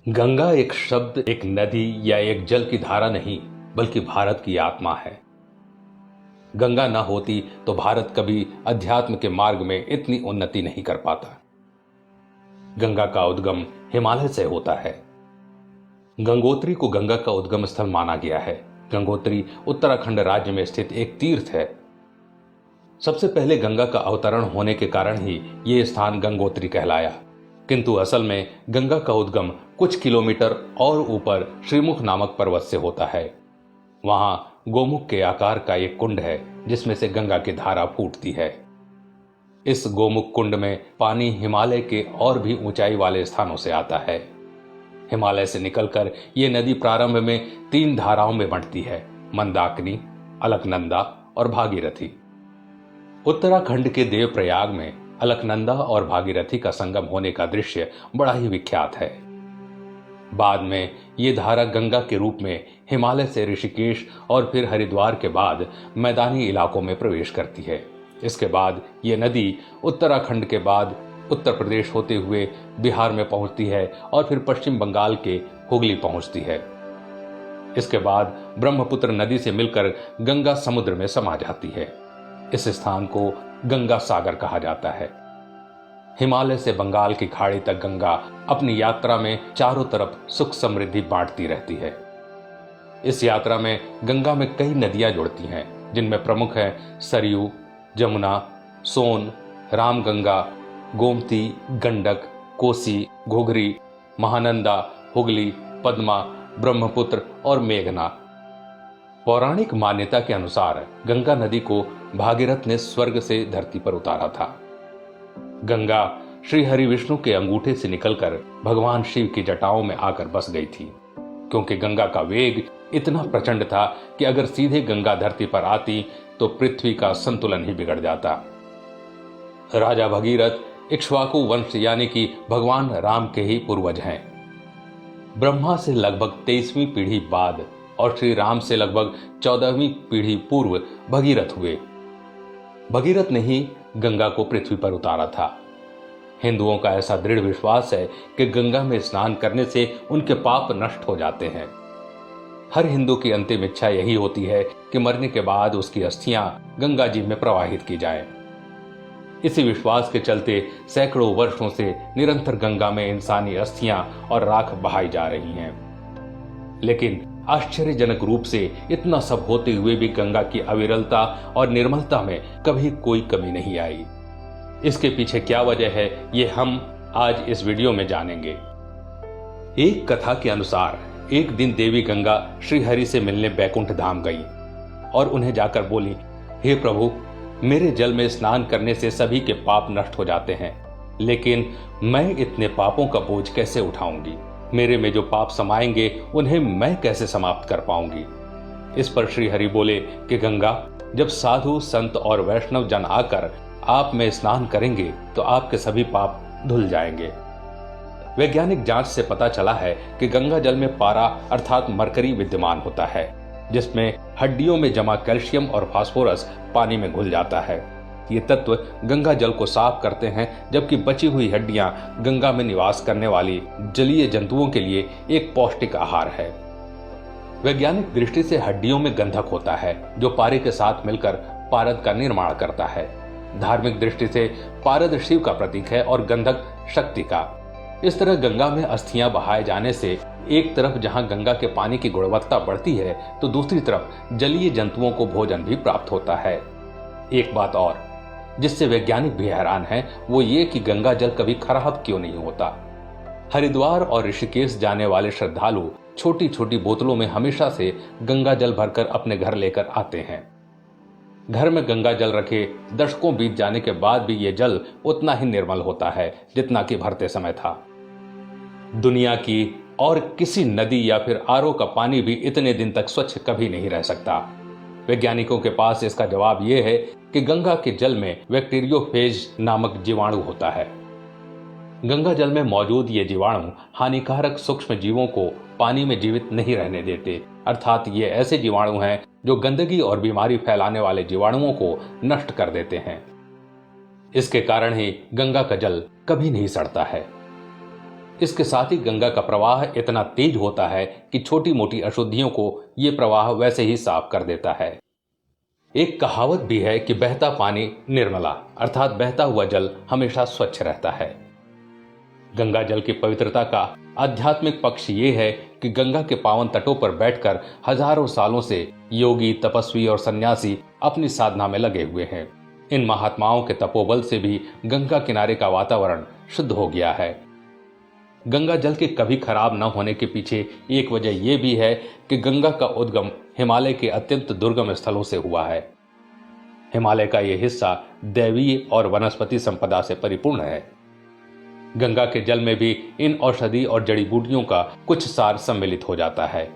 गंगा एक शब्द, एक नदी या एक जल की धारा नहीं, बल्कि भारत की आत्मा है। गंगा ना होती तो भारत कभी अध्यात्म के मार्ग में इतनी उन्नति नहीं कर पाता। गंगा का उद्गम हिमालय से होता है। गंगोत्री को गंगा का उद्गम स्थल माना गया है। गंगोत्री उत्तराखंड राज्य में स्थित एक तीर्थ है। सबसे पहले गंगा का अवतरण होने के कारण ही यह स्थान गंगोत्री कहलाया, किंतु असल में गंगा का उद्गम कुछ किलोमीटर और ऊपर श्रीमुख नामक पर्वत से होता है। वहां गोमुख के आकार का एक कुंड है जिसमें से गंगा की धारा फूटती है। इस गोमुख कुंड में पानी हिमालय के और भी ऊंचाई वाले स्थानों से आता है। हिमालय से निकलकर यह नदी प्रारंभ में 3 धाराओं में बंटती है: मंदाकिनी, अलकनंदा और भागीरथी। उत्तराखंड के देवप्रयाग में अलकनंदा और भागीरथी का संगम होने का दृश्य बड़ा ही विख्यात है। बाद में ये धारा गंगा के रूप में हिमालय से ऋषिकेश और फिर हरिद्वार के बाद मैदानी इलाकों में प्रवेश करती है। इसके बाद ये नदी उत्तराखंड के बाद उत्तर प्रदेश होते हुए बिहार में पहुंचती है और फिर पश्चिम बंगाल के हुगली पहुंचती है। इसके बाद ब्रह्मपुत्र नदी से मिलकर गंगा समुद्र में समा जाती है। इस स्थान को गंगा सागर कहा जाता है। हिमालय से बंगाल की खाड़ी तक गंगा अपनी यात्रा में चारों तरफ सुख समृद्धि बांटती रहती है। इस यात्रा में गंगा में कई नदियां जुड़ती हैं, जिनमें प्रमुख हैं सरयू, जमुना, सोन, रामगंगा, गोमती, गंडक, कोसी, घुघरी, महानंदा, हुगली, पद्मा, ब्रह्मपुत्र और मेघना। पौराणिक मान्यता के अनुसार गंगा नदी को भागीरथ ने स्वर्ग से धरती पर उतारा था। गंगा श्री हरि विष्णु के अंगूठे से निकलकर भगवान शिव की जटाओं में आकर बस गई थी, क्योंकि गंगा का वेग इतना प्रचंड था कि अगर सीधे गंगा धरती पर आती तो पृथ्वी का संतुलन ही बिगड़ जाता। राजा भगीरथ इक्ष्वाकु वंश यानी कि भगवान राम के ही पूर्वज हैं। ब्रह्मा से लगभग 23वीं पीढ़ी बाद और श्री राम से लगभग 14वीं पीढ़ी पूर्व भगीरथ हुए। भगीरथ ने ही गंगा को पृथ्वी पर उतारा था। हिंदुओं का ऐसा दृढ़ विश्वास है कि गंगा में स्नान करने से उनके पाप नष्ट हो जाते हैं। हर हिंदू की अंतिम इच्छा यही होती है कि मरने के बाद उसकी अस्थियां गंगा जी में प्रवाहित की जाएं। इसी विश्वास के चलते सैकड़ों वर्षों से निरंतर गंगा में इंसानी अस्थियां और राख बहाई जा रही हैं। लेकिन आश्चर्यजनक रूप से इतना सब होते हुए भी गंगा की अविरलता और निर्मलता में कभी कोई कमी नहीं आई। इसके पीछे क्या वजह है, ये हम आज इस वीडियो में जानेंगे। एक कथा के अनुसार एक दिन देवी गंगा श्री हरि से मिलने बैकुंठ धाम गई और उन्हें जाकर बोली, हे प्रभु, मेरे जल में स्नान करने से सभी के पाप नष्ट हो जाते हैं, लेकिन मैं इतने पापों का बोझ कैसे उठाऊंगी? मेरे में जो पाप समाएंगे उन्हें मैं कैसे समाप्त कर पाऊंगी? इस पर श्री हरि बोले कि गंगा, जब साधु संत और वैष्णव जन आकर आप में स्नान करेंगे तो आपके सभी पाप धुल जाएंगे। वैज्ञानिक जांच से पता चला है कि गंगा जल में पारा अर्थात मरकरी विद्यमान होता है, जिसमें हड्डियों में जमा कैल्शियम और फास्फोरस पानी में घुल जाता है। ये तत्व गंगा जल को साफ करते हैं, जबकि बची हुई हड्डियां गंगा में निवास करने वाली जलीय जंतुओं के लिए एक पौष्टिक आहार है। वैज्ञानिक दृष्टि से हड्डियों में गंधक होता है, जो पारे के साथ मिलकर पारद का निर्माण करता है। धार्मिक दृष्टि से पारद शिव का प्रतीक है और गंधक शक्ति का। इस तरह गंगा में अस्थियां बहाए जाने से एक तरफ जहां गंगा के पानी की गुणवत्ता बढ़ती है, तो दूसरी तरफ जलीय जंतुओं को भोजन भी प्राप्त होता है। एक बात और जिससे वैज्ञानिक भी हैरान है, वो ये कि गंगा जल कभी खराब क्यों नहीं होता। हरिद्वार और ऋषिकेश जाने वाले श्रद्धालु छोटी छोटी बोतलों में हमेशा से गंगा जल भरकर अपने घर लेकर आते हैं। घर में गंगा जल रखे दशकों बीत जाने के बाद भी ये जल उतना ही निर्मल होता है जितना कि भरते समय था। दुनिया की और किसी नदी या फिर आरओ का पानी भी इतने दिन तक स्वच्छ कभी नहीं रह सकता। वैज्ञानिकों के पास इसका जवाब यह है कि गंगा के जल में बैक्टीरियोफेज नामक जीवाणु होता है। गंगा जल में मौजूद ये जीवाणु हानिकारक सूक्ष्म जीवों को पानी में जीवित नहीं रहने देते, अर्थात ये ऐसे जीवाणु हैं जो गंदगी और बीमारी फैलाने वाले जीवाणुओं को नष्ट कर देते हैं। इसके कारण ही गंगा का जल कभी नहीं सड़ता है। इसके साथ ही गंगा का प्रवाह इतना तेज होता है कि छोटी मोटी अशुद्धियों को यह प्रवाह वैसे ही साफ कर देता है। एक कहावत भी है कि बहता पानी निर्मला, अर्थात बहता हुआ जल हमेशा स्वच्छ रहता है। गंगा जल की पवित्रता का आध्यात्मिक पक्ष ये है कि गंगा के पावन तटों पर बैठकर हजारों सालों से योगी, तपस्वी और सन्यासी अपनी साधना में लगे हुए हैं। इन महात्माओं के तपोबल से भी गंगा किनारे का वातावरण शुद्ध हो गया है। गंगा जल के कभी खराब न होने के पीछे एक वजह यह भी है कि गंगा का उद्गम हिमालय के अत्यंत दुर्गम स्थलों से हुआ है। हिमालय का यह हिस्सा दैवीय और वनस्पति संपदा से परिपूर्ण है। गंगा के जल में भी इन औषधि और जड़ी बूटियों का कुछ सार सम्मिलित हो जाता है।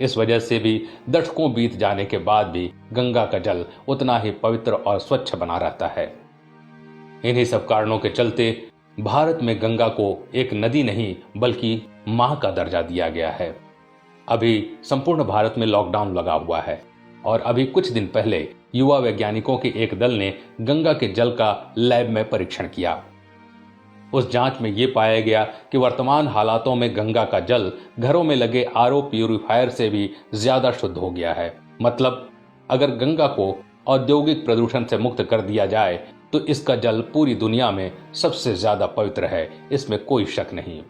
इस वजह से भी दशकों बीत जाने के बाद भी गंगा का जल उतना ही पवित्र और स्वच्छ बना रहता है। इन्हीं सब कारणों के चलते भारत में गंगा को एक नदी नहीं बल्कि मां का दर्जा दिया गया है। अभी संपूर्ण भारत में लॉकडाउन लगा हुआ है और अभी कुछ दिन पहले युवा वैज्ञानिकों के एक दल ने गंगा के जल का लैब में परीक्षण किया। उस जांच में यह पाया गया कि वर्तमान हालातों में गंगा का जल घरों में लगे आरओ प्यूरिफायर से भी ज्यादा शुद्ध हो गया है। मतलब अगर गंगा को औद्योगिक प्रदूषण से मुक्त कर दिया जाए तो इसका जल पूरी दुनिया में सबसे ज्यादा पवित्र है, इसमें कोई शक नहीं।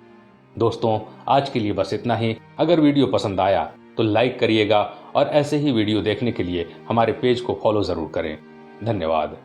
दोस्तों, आज के लिए बस इतना ही। अगर वीडियो पसंद आया तो लाइक करिएगा और ऐसे ही वीडियो देखने के लिए हमारे पेज को फॉलो जरूर करें। धन्यवाद।